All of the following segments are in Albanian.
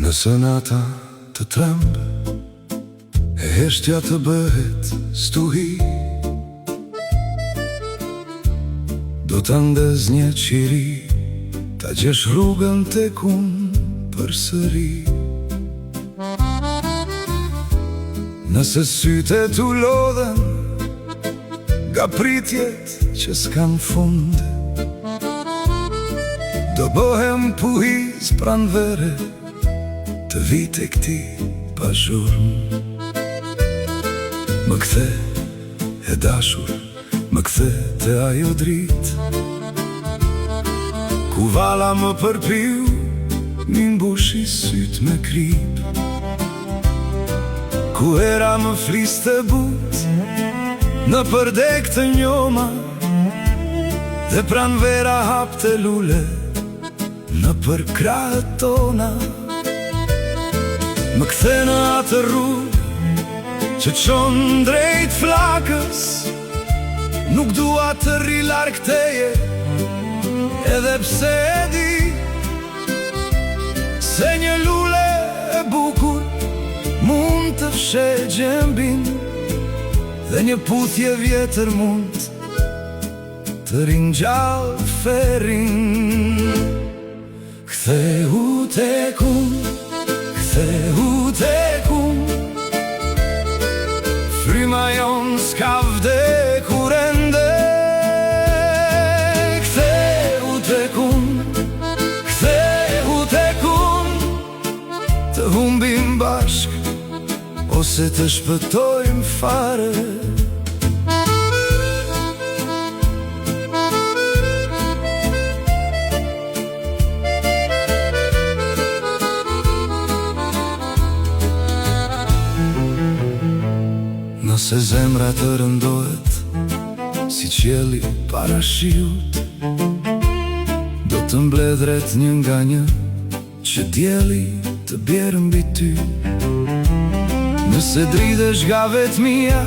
Nëse nata të tremb e heshtja të bëhet stuhi, do të ndez një qiri, ta gjesh rrugën tek unë përsëri. Nëse sytë t'u lodhen nga pritjet që s'kan fund, do bëhem puhiz pranvere të vit e këti pa zhurmë. Më kthe e dashur, më kthe të ajo drit ku vala më përpiu, mi mbushi syt me krip, ku era më fliste but në përdek të njoma, dhe pranvera hap të lule në përkrahët tona. Më kthe në atë rrugë që qon drejt flakës, nuk dua të rri larg teje, edhe pse e di se një lule e bukur mund të fsheh gjembin, dhe një puthje vjetër mund të ringjall ferin. Ktheu tek unë, ktheu tek unë, fryma jon s'ka vdekur ende. Ktheu tek unë, ktheu tek unë, të humbim bashk ose të shpëtojmë fare. Nëse zemra të rëndohet si qielli para shiut, do të mbledhret një nga një që dielli të bjerë mbi ty. Nëse dridhesh nga vetmia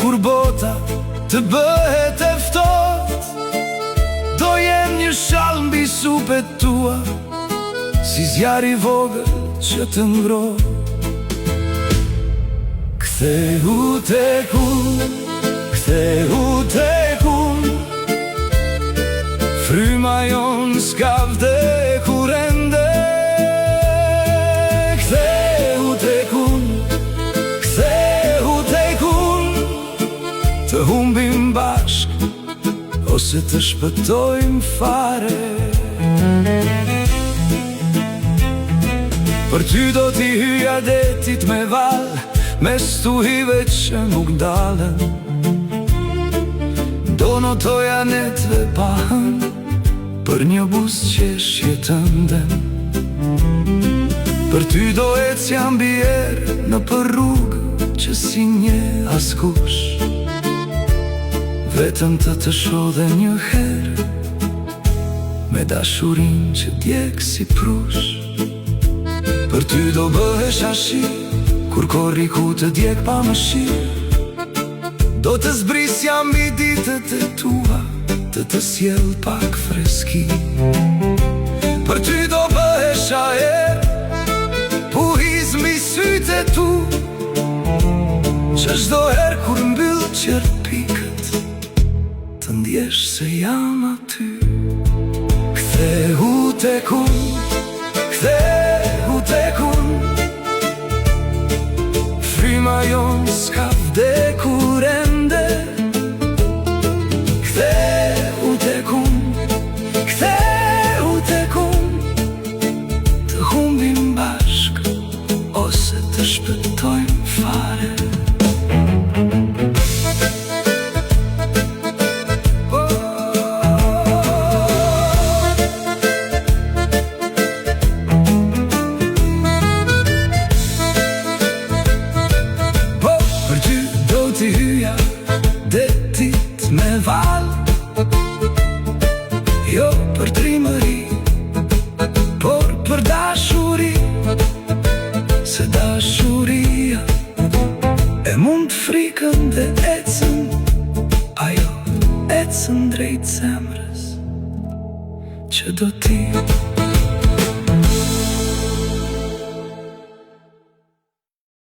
kur bota të bëhet e ftohtë, do jem një shall mbi supet tua, si zjarri i vogël që të ngroh. Ktheu tek unë, ktheu tek unë, fryma jon s'ka vdekur ende. Ktheu tek unë, ktheu tek unë, të humbim bashk ose të shpëtojmë fare. Për ty do t'i hyja detit me val, me stuhive që nuk ndalen, do notoja netve pahën për një buzëqeshje të nden. Për ty do ecja mbi erë në për rrugë që si nje askush, vetëm të shodhe një herë me dashurin që djek si prush. Për ty do bëhesh ashi kur korri ku të djek pa më shirë, do të zbrisja mbi ditët e tua, të sjell pak freski. Për ty do bëhesh aer, puhiz mbi sytë e tu, që çdo herë kur mbyll qerpikët, të ndjesh se jam aty. Ktheu tek unë, ktheu tek unë, fryma jon s'ka vdekur ende. Ktheu tek unë, ktheu tek unë, të humbim bashk ose të shpëtojmë fare. T'i hyja detit me val, jo për trimëri, por për dashuri, se dashuria e mund frikën dhe ecën, ajo ecën drejt zemrës që do ti